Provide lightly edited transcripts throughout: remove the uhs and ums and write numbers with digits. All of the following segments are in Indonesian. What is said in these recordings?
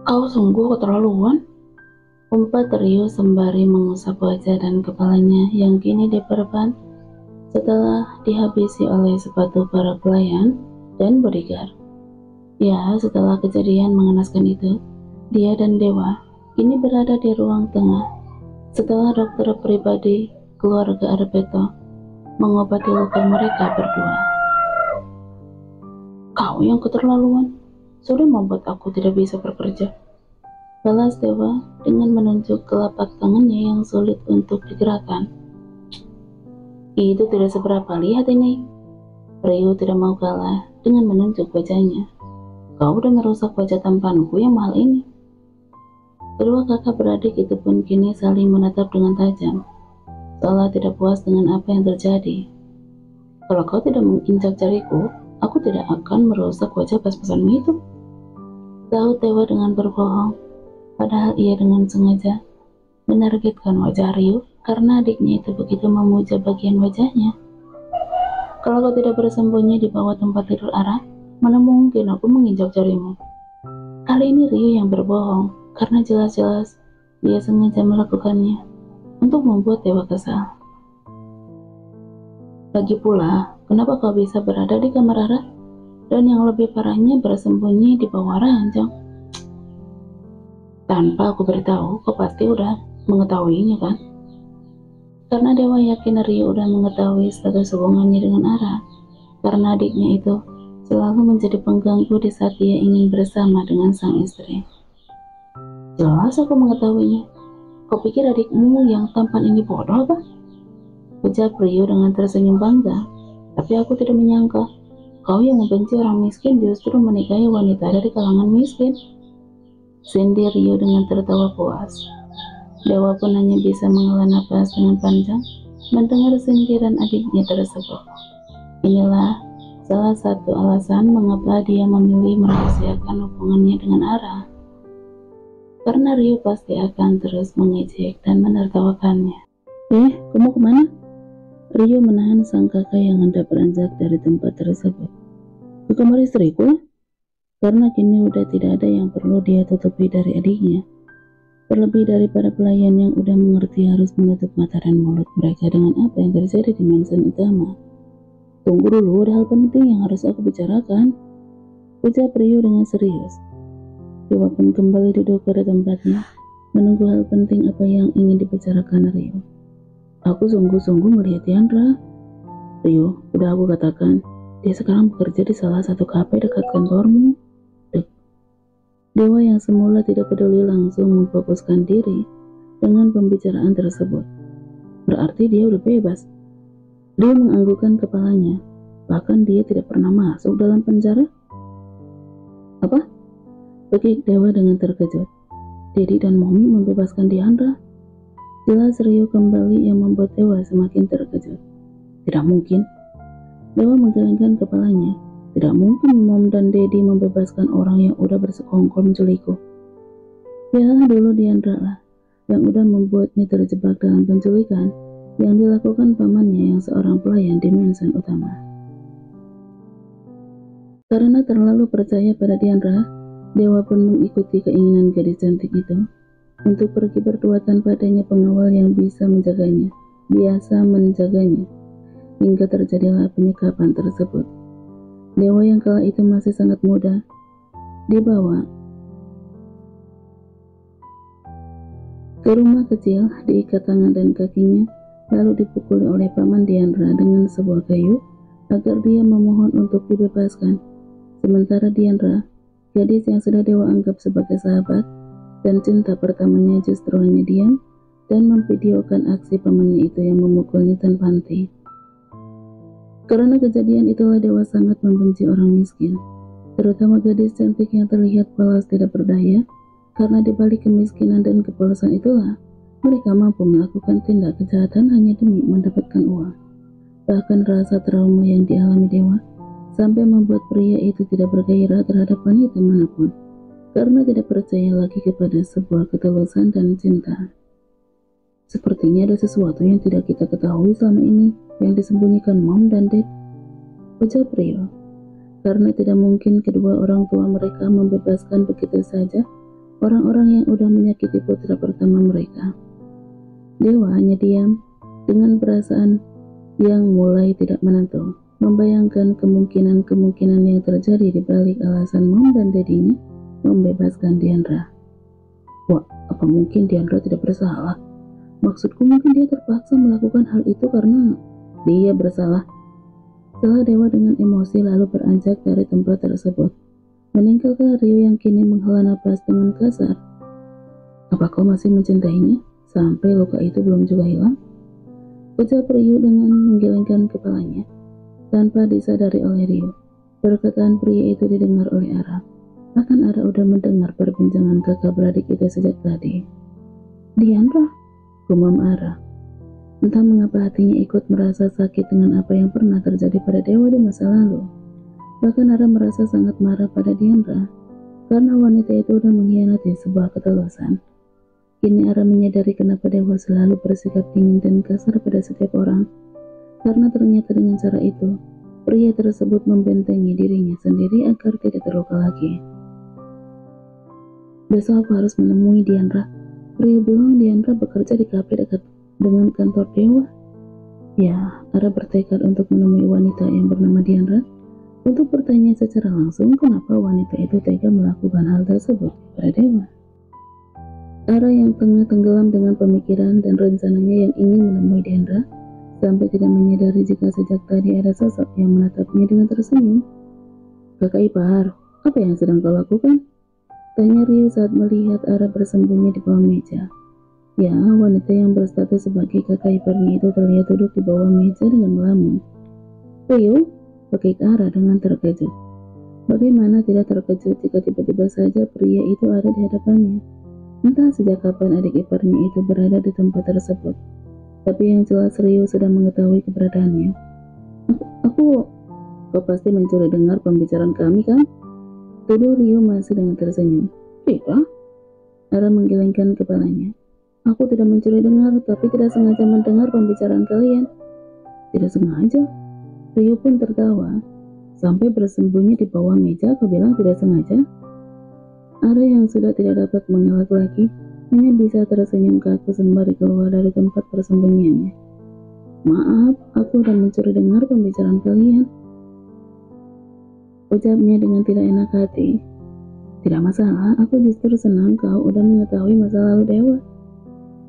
Kau sungguh keterlaluan, umpat Rio sembari mengusap wajah dan kepalanya yang kini diperban setelah dihabisi oleh sepatu para pelayan dan bodyguard. Ya, setelah kejadian mengenaskan itu, dia dan Dewa kini berada di ruang tengah setelah dokter pribadi keluarga Arbeto mengobati luka mereka berdua. Kau yang keterlaluan, sudah membuat aku tidak bisa bekerja, balas Dewa dengan menunjuk telapak tangannya yang sulit untuk digerakkan. Itu tidak seberapa, lihat ini. Rio tidak mau kalah dengan menunjuk wajahnya. Kau udah merusak wajah tampanku yang mahal ini. Kedua kakak beradik itu pun kini saling menatap dengan tajam, seolah tidak puas dengan apa yang terjadi. Kalau kau tidak menginjak jariku, aku tidak akan merusak wajah pas-pasanmu itu, tahu Dewa dengan berbohong. Padahal ia dengan sengaja menargetkan wajah Rio karena adiknya itu begitu memuja bagian wajahnya. Kalau kau tidak bersembunyi di bawah tempat tidur Ara, mana mungkin aku menginjak jarimu. Kali ini Rio yang berbohong karena jelas-jelas dia sengaja melakukannya untuk membuat Dewa kesal. Lagi pula, kenapa kau bisa berada di kamar Ara? Dan yang lebih parahnya bersembunyi di bawah ranjang. Tanpa aku beritahu, kau pasti udah mengetahuinya kan? Karena Dewa yakin Rio udah mengetahui status hubungannya dengan Ara, karena adiknya itu selalu menjadi pengganggu di saat dia ingin bersama dengan sang istri. Jelas aku mengetahuinya. Kau pikir adikmu yang tampan ini bodoh apa? Ujar Rio dengan tersenyum bangga. Tapi aku tidak menyangka, kau yang membenci orang miskin justru menikahi wanita dari kalangan miskin. Sindir Rio dengan tertawa puas. Dewa pun hanya bisa menghela nafas dengan panjang mendengar sindiran adiknya tersebut. Inilah salah satu alasan mengapa dia memilih merahasiakan hubungannya dengan Ara. Karena Rio pasti akan terus mengejek dan menertawakannya. Kamu kemana? Rio menahan sang kakak yang hendak beranjak dari tempat tersebut. Ke kamar istriku? Karena kini udah tidak ada yang perlu dia tutupi dari adiknya. Terlebih dari para pelayan yang udah mengerti harus menutup mata dan mulut mereka dengan apa yang terjadi di mansion utama. Tunggu dulu, ada hal penting yang harus aku bicarakan, ujar Rio dengan serius. Dewa pun kembali duduk pada tempatnya, menunggu hal penting apa yang ingin dibicarakan Rio. Aku sungguh-sungguh melihat Tiandra. Rio, udah aku katakan, dia sekarang bekerja di salah satu kafe dekat kantormu. Dewa yang semula tidak peduli langsung memfokuskan diri dengan pembicaraan tersebut. Berarti dia udah bebas. Dia menganggukkan kepalanya. Bahkan dia tidak pernah masuk dalam penjara. Apa? Bekik Dewa dengan terkejut. Dedi dan Momi membebaskan Diandra. Jelas Rio kembali yang membuat Dewa semakin terkejut. Tidak mungkin. Dewa menggelengkan kepalanya. Tidak mungkin Mom dan Dedi membebaskan orang yang udah bersekongkol menculikku. Ya, dulu Diandra lah yang udah membuatnya terjebak dalam penculikan yang dilakukan pamannya yang seorang pelayan di mansion utama. Karena terlalu percaya pada Diandra, Dewa pun mengikuti keinginan gadis cantik itu untuk pergi berdua tanpa adanya pengawal yang bisa menjaganya, hingga terjadilah penyekapan tersebut. Dewa yang kala itu masih sangat muda dibawa ke rumah kecil, diikat tangan dan kakinya, lalu dipukuli oleh paman Diandra dengan sebuah kayu agar dia memohon untuk dibebaskan. Sementara Diandra, gadis yang sudah Dewa anggap sebagai sahabat dan cinta pertamanya, justru hanya diam dan memvideokan aksi pamannya itu yang memukulnya tanpa henti. Karena kejadian itulah Dewa sangat membenci orang miskin, terutama gadis cantik yang terlihat polos tidak berdaya, karena dibalik kemiskinan dan kepolosan itulah mereka mampu melakukan tindak kejahatan hanya demi mendapatkan uang. Bahkan rasa trauma yang dialami Dewa sampai membuat pria itu tidak bergairah terhadap wanita manapun, karena tidak percaya lagi kepada sebuah ketulusan dan cinta. Sepertinya ada sesuatu yang tidak kita ketahui selama ini yang disembunyikan Mom dan Dad, ujar Rio. Karena tidak mungkin kedua orang tua mereka membebaskan begitu saja orang-orang yang udah menyakiti putra pertama mereka. Dewa hanya diam dengan perasaan yang mulai tidak menentu, membayangkan kemungkinan-kemungkinan yang terjadi di balik alasan Mom dan Dedinya membebaskan Diandra. Wah, apa mungkin Diandra tidak bersalah? Maksudku mungkin dia terpaksa melakukan hal itu karena dia bersalah. Setelah Dewa dengan emosi lalu beranjak dari tempat tersebut, meninggalkan Rio yang kini menghela napas dengan kasar. Apa kau masih mencintainya? Sampai luka itu belum juga hilang? Ujar Rio dengan menggelengkan kepalanya. Tanpa disadari oleh Rio, perkataan pria itu didengar oleh Ara. Bahkan Ara udah mendengar perbincangan kakak beradik itu sejak tadi. Diandra, gumam Ara. Entah mengapa hatinya ikut merasa sakit dengan apa yang pernah terjadi pada Dewa di masa lalu. Bahkan Ara merasa sangat marah pada Diandra karena wanita itu sudah mengkhianati sebuah ketulusan. Kini Ara menyadari kenapa Dewa selalu bersikap dingin dan kasar pada setiap orang. Karena ternyata dengan cara itu, pria tersebut membentengi dirinya sendiri agar tidak terluka lagi. Besok aku harus menemui Diandra. Rio bilang Diandra bekerja di kafe dekat dengan kantor Dewa. Ya, Ara bertekad untuk menemui wanita yang bernama Diandra untuk bertanya secara langsung kenapa wanita itu tega melakukan hal tersebut pada Dewa. Ara yang tengah tenggelam dengan pemikiran dan rencananya yang ingin menemui Diandra sampai tidak menyadari jika sejak tadi ada sosok yang menatapnya dengan tersenyum. Kakak ipar, apa yang sedang kau lakukan? Tanya Rio saat melihat Ara bersembunyi di bawah meja. Ya, wanita yang berstatus sebagai kakak iparnya itu terlihat duduk di bawah meja dengan melamun. Rio, pakik Ara dengan terkejut. Bagaimana tidak terkejut jika tiba-tiba saja pria itu ada di hadapannya. Entah sejak kapan adik iparnya itu berada di tempat tersebut. Tapi yang jelas Rio sudah mengetahui keberadaannya. Kau pasti mencuri dengar pembicaraan kami kan? Tuduh Rio masih dengan tersenyum. Tidak. Ara menggelengkan kepalanya. Aku tidak mencuri dengar, tapi tidak sengaja mendengar pembicaraan kalian. Tidak sengaja? Rio pun tertawa. Sampai bersembunyi di bawah meja, kau bilang tidak sengaja? Ara yang sudah tidak dapat mengelak lagi, hanya bisa tersenyum kaku sembari keluar dari tempat persembunyiannya. Maaf, aku sudah mencuri dengar pembicaraan kalian. Ucapnya dengan tidak enak hati. Tidak masalah, aku justru senang kau udah mengetahui masa lalu Dewa.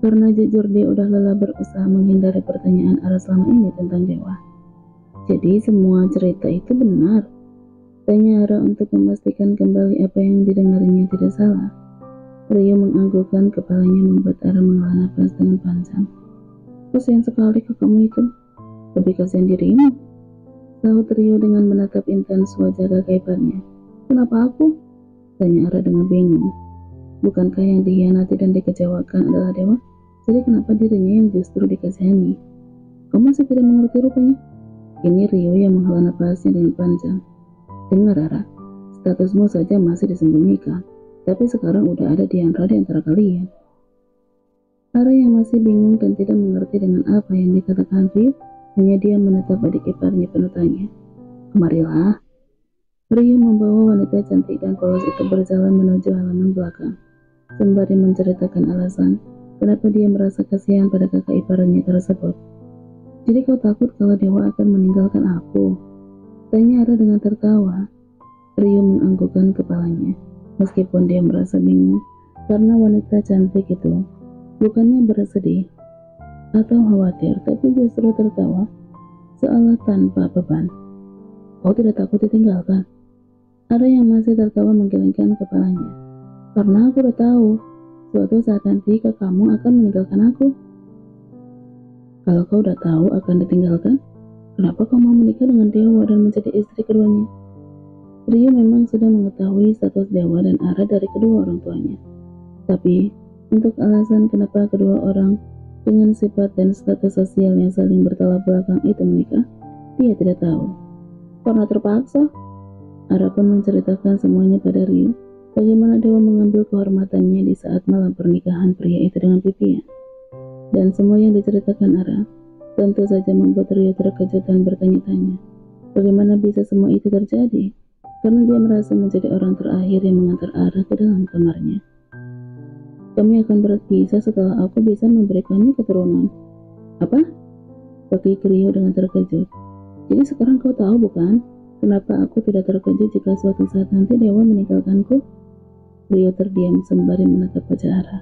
Karena jujur dia udah lelah berusaha menghindari pertanyaan Ara selama ini tentang Dewa. Jadi semua cerita itu benar? Tanya Ara untuk memastikan kembali apa yang didengarnya tidak salah. Rio menganggukkan kepalanya membuat Ara menghela nafas dengan panjang. Kasihan sekali kakakmu itu. Lebih kasihan dirimu. Sahut Rio dengan menatap intens wajah kakak iparnya. Kenapa aku? Tanya Ara dengan bingung. Bukankah yang dikhianati dan dikecewakan adalah Dewa? Jadi kenapa dirinya yang justru dikasihani? Kau masih tidak mengerti rupanya? Kini Rio yang menghela napasnya dengan panjang. Dengar Ara, statusmu saja masih disembunyikan. Tapi sekarang udah ada Diandra di antara kalian. Ara yang masih bingung dan tidak mengerti dengan apa yang dikatakan Rio, hanya dia menatap adik iparnya penuh tanya. Kemarilah. Rio membawa wanita cantik dan polos itu berjalan menuju halaman belakang, sembari menceritakan alasan kenapa dia merasa kasihan pada kakak iparnya tersebut. Jadi kau takut kalau Dewa akan meninggalkan aku? Tanya Ara dengan tertawa. Rio menganggukkan kepalanya, meskipun dia merasa bingung karena wanita cantik itu bukannya bersedih atau khawatir, tapi justru tertawa seolah tanpa beban. Kau tidak takut ditinggalkan? Ara yang masih tertawa menggelengkan kepalanya. Karena aku udah tahu, suatu saat nanti kakakmu akan meninggalkan aku. Kalau kau udah tahu akan ditinggalkan, kenapa kau mau menikah dengan Dewa dan menjadi istri keduanya? Rio memang sudah mengetahui status Dewa dan Ara dari kedua orang tuanya. Tapi, untuk alasan kenapa kedua orang dengan sifat dan status sosial yang saling bertolak belakang itu menikah, dia tidak tahu. Karena terpaksa, Ara pun menceritakan semuanya pada Rio, bagaimana Dewa mengambil kehormatannya di saat malam pernikahan pria itu dengan Vivian. Dan semua yang diceritakan Ara tentu saja membuat Rio terkejut dan bertanya-tanya, bagaimana bisa semua itu terjadi? Karena dia merasa menjadi orang terakhir yang mengantar Ara ke dalam kamarnya. Kami akan berpisah setelah aku bisa memberikannya keturunan. Apa? Pakik Rio dengan terkejut. Jadi sekarang kau tahu bukan? Kenapa aku tidak terkejut jika suatu saat nanti dewa meninggalkanku? Rio terdiam sembari menatap wajah Ara.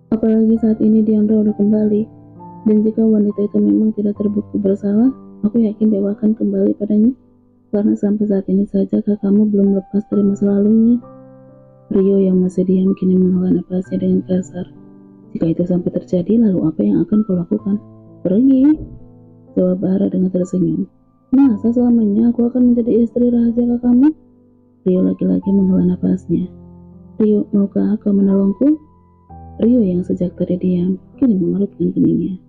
Apalagi saat ini Diandra udah kembali. Dan jika wanita itu memang tidak terbukti bersalah, aku yakin dewa akan kembali padanya. Karena sampai saat ini saja kakakmu belum lepas dari masa lalunya. Rio yang masih diam kini menghela napasnya dengan kasar. Jika itu sampai terjadi, lalu apa yang akan kau lakukan? Pergi, jawab Ara dengan tersenyum. Masa selamanya aku akan menjadi istri rahasia kakakmu? Rio lagi-lagi menghela napasnya. Rio, maukah kau menolongku? Rio yang sejak tadi diam, kini mengerutkan keningnya.